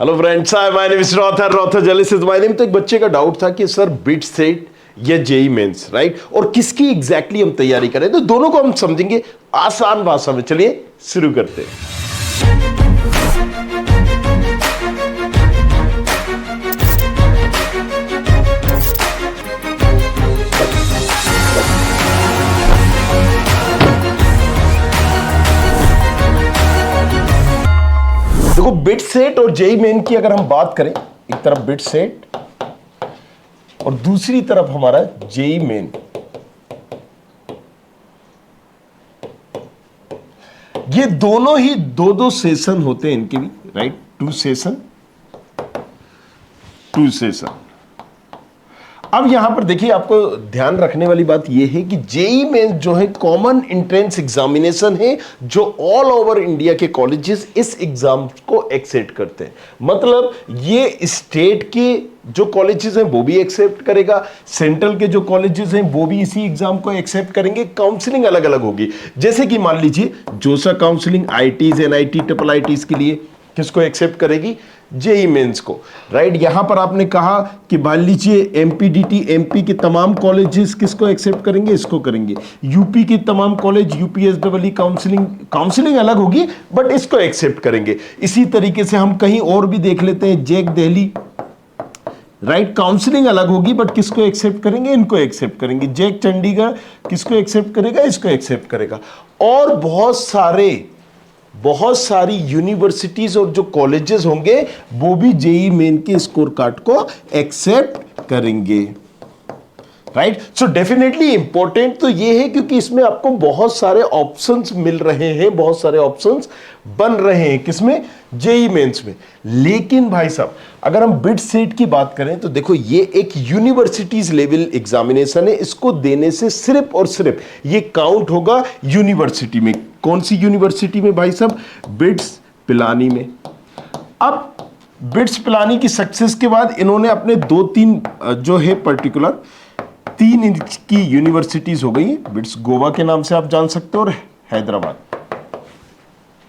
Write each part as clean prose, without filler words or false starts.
Hello friends, hi my name is रॉथर journalist my name. तो एक बच्चे का डाउट था कि सर बिट सेट या जेई मेंस, राइट, और किसकी एग्जैक्टली हम तैयारी करें। तो दोनों को हम समझेंगे आसान भाषा में। चलिए शुरू करते हैं। देखो, बिट सेट और जेई मेन की अगर हम बात करें, एक तरफ बिट सेट और दूसरी तरफ हमारा जेई मेन, ये दोनों ही दो सेशन होते हैं इनके भी, राइट। To session. अब यहां पर देखिए, आपको ध्यान रखने वाली बात यह है कि जेई मेन जो है कॉमन एंट्रेंस एग्जामिनेशन है, जो ऑल ओवर इंडिया के कॉलेजेस इस एग्जाम को एक्सेप्ट करते हैं। मतलब ये स्टेट के जो कॉलेजेस हैं वो भी एक्सेप्ट करेगा, सेंट्रल के जो कॉलेजेस हैं वो भी इसी एग्जाम को एक्सेप्ट करेंगे। काउंसलिंग अलग अलग होगी, जैसे कि मान लीजिए जोसा counselling ITs, NIT, triple ITs के लिए किसको एक्सेप्ट करेगी? जेई मेंस को, राइट। यहां पर आपने कहा कि मान लीजिए एमपीडीटी, एमपी के तमाम कॉलेजेस किसको एक्सेप्ट करेंगे? इसको करेंगे। यूपी के तमाम कॉलेज, यूपीएसडब्ल्यू काउंसलिंग अलग होगी बट इसको एक्सेप्ट करेंगे। इसी तरीके से हम कहीं और भी देख लेते हैं, जैक दिल्ली, राइट, काउंसलिंग अलग होगी बट किसको एक्सेप्ट करेंगे? इनको एक्सेप्ट करेंगे। जैक चंडीगढ़ किसको एक्सेप्ट करेगा? इसको एक्सेप्ट करेगा। और बहुत सारी यूनिवर्सिटीज और जो कॉलेजेस होंगे वो भी जेई मेन के स्कोर कार्ड को एक्सेप्ट करेंगे, राइट। सो डेफिनेटली इंपॉर्टेंट तो ये है क्योंकि इसमें आपको बहुत सारे ऑप्शंस मिल रहे हैं, बहुत सारे ऑप्शंस बन रहे हैं किसमें? जेई मेंस में। लेकिन भाई साहब, अगर हम बिट सेट की बात करें तो देखो, ये एक यूनिवर्सिटीज लेवल एग्जामिनेशन है। इसको देने से सिर्फ और सिर्फ ये काउंट होगा यूनिवर्सिटी में। कौन सी यूनिवर्सिटी में भाई साहब? बिट्स पिलानी में। अब बिट्स पिलानी की सक्सेस के बाद इन्होंने अपने 2-3 जो है पर्टिकुलर 3 इंच की यूनिवर्सिटीज हो गई। बिट्स गोवा के नाम से आप जान सकते हो और हैदराबाद,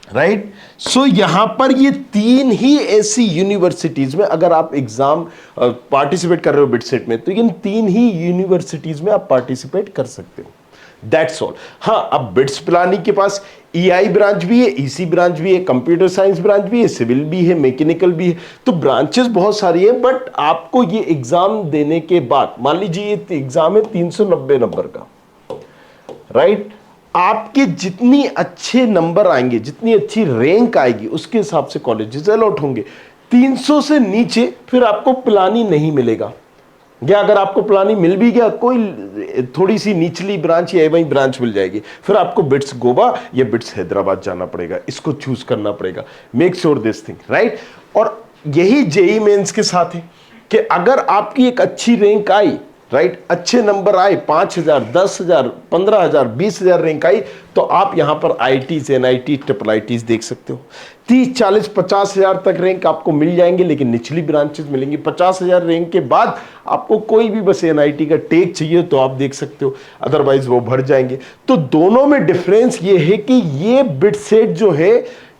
राइट। सो यहां पर ये 3 ही ऐसी यूनिवर्सिटीज में अगर आप एग्जाम पार्टिसिपेट कर रहे हो बिट सेट में, तो इन 3 ही यूनिवर्सिटीज में आप पार्टिसिपेट कर सकते हो। That's all. हाँ, अब बिट्स पिलानी के पास ईआई ब्रांच भी है, ईसी ब्रांच भी है, कंप्यूटर साइंस ब्रांच भी है, सिविल भी है, मैकेनिकल भी है। तो ब्रांचेस बहुत सारी है। बट आपको ये एग्जाम देने के बाद, मान लीजिए ये एग्जाम है 390 नंबर का, राइट। आपके जितनी अच्छे नंबर आएंगे, जितनी अच्छी रैंक आएगी, उसके हिसाब से कॉलेजेस अलॉट होंगे। 300 से नीचे फिर आपको पिलानी नहीं मिलेगा, या अगर आपको पिलानी मिल भी गया, कोई थोड़ी सी निचली ब्रांच या वही ब्रांच मिल जाएगी, फिर आपको बिट्स गोवा या बिट्स हैदराबाद जाना पड़ेगा। इसको चूज करना पड़ेगा। Make sure this thing, right. और यही जेई मेंस के साथ है कि अगर आपकी एक अच्छी रैंक आई, राइट, अच्छे नंबर आए, 5,000, 10,000, 15,000, 20,000 रैंक आई, तो आप यहां पर आईटीज, एनआईटी, ट्रिपल आईटीज देख सकते हो। 30, 40, 50,000 तक रैंक आपको मिल जाएंगे, लेकिन निचली ब्रांचेस मिलेंगी। 50,000 रैंक के बाद आपको कोई भी बस एनआईटी का टेक चाहिए तो आप देख सकते हो, अदरवाइज वो भर जाएंगे। तो दोनों में डिफरेंस ये है कि ये बिट सेट जो है,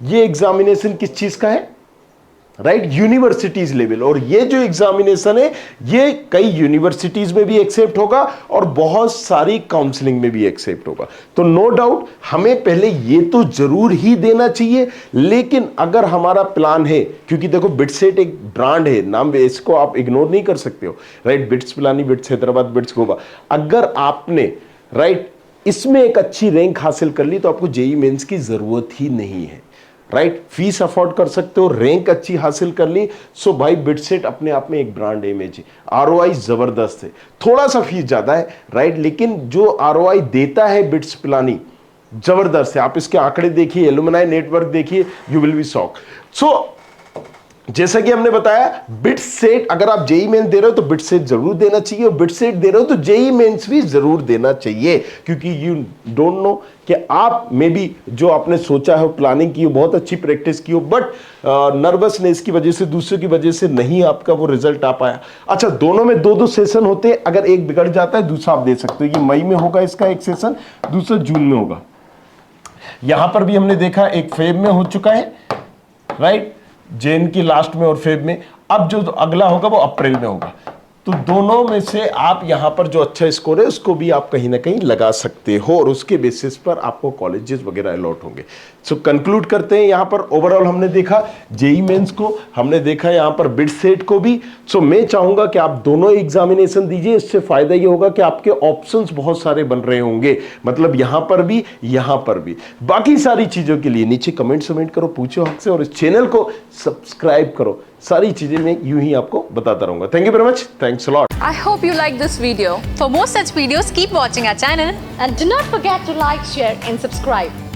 ये एग्जामिनेशन किस चीज का है? Right, universities level. और ये जो एग्जामिनेशन है, ये कई यूनिवर्सिटीज में भी एक्सेप्ट होगा और बहुत सारी काउंसलिंग में भी एक्सेप्ट होगा। तो नो डाउट हमें पहले ये तो जरूर ही देना चाहिए। लेकिन अगर हमारा प्लान है, क्योंकि देखो बिट सेट एक ब्रांड है, नाम, इसको आप इग्नोर नहीं कर सकते हो, right. Bits Pilani, bits Hyderabad, bits Goa. अगर आपने, राइट, इसमें एक अच्छी रैंक हासिल कर ली तो आपको जेई मेंस की जरूरत ही नहीं है, राइट। फीस अफोर्ड कर सकते हो, रैंक अच्छी हासिल कर ली। सो भाई बिट सेट अपने आप में एक ब्रांड इमेज है। आरओआई जबरदस्त है, थोड़ा सा फीस ज्यादा है, राइट, लेकिन जो आरओआई देता है बिट्स पिलानी जबरदस्त है। आप इसके आंकड़े देखिए, एलुमनाई नेटवर्क देखिए, यू विल बी शॉक। सो जैसा कि हमने बताया, बिट सेट अगर आप जेई मेंस दे रहे हो तो बिट सेट जरूर देना चाहिए, और बिट सेट दे रहे हो तो जेई मेंस भी जरूर देना चाहिए, क्योंकि यू डोंट नो कि आप में भी जो आपने सोचा है, प्लानिंग की हो, बहुत अच्छी प्रैक्टिस की हो, बट नर्वसनेस की वजह से, दूसरों की वजह से नहीं आपका वो रिजल्ट आ पाया। अच्छा, दोनों में 2-2 सेशन होते हैं। अगर एक बिगड़ जाता है, दूसरा आप दे सकते हो। ये मई में होगा इसका एक सेशन, दूसरा जून में होगा। यहां पर भी हमने देखा एक फेब में हो चुका है, राइट। जैन की लास्ट में और फेब में। अब जो अगला होगा वो अप्रैल में होगा। तो दोनों में से आप यहां पर जो अच्छा स्कोर है उसको भी आप कहीं ना कहीं लगा सकते हो और उसके बेसिस पर आपको कॉलेजेस वगैरह अलॉट होंगे। सो कंक्लूड करते हैं, यहां पर ओवरऑल हमने देखा जेई मेंस को, हमने देखा यहां पर बिट सेट को भी। सो मैं चाहूंगा कि आप दोनों एग्जामिनेशन दीजिए। इससे फायदा ये होगा कि आपके ऑप्शंस बहुत सारे बन रहे होंगे, मतलब यहां पर भी यहां पर भी। बाकी सारी चीजों के लिए नीचे कमेंट करो, पूछो हमसे, और इस चैनल को सब्सक्राइब करो। सारी चीजें मैं यूं ही आपको बताता रहूंगा। Thank you very much, thanks a lot. I hope you like this video. For more such videos, keep watching our channel. And do not forget to like, share and subscribe.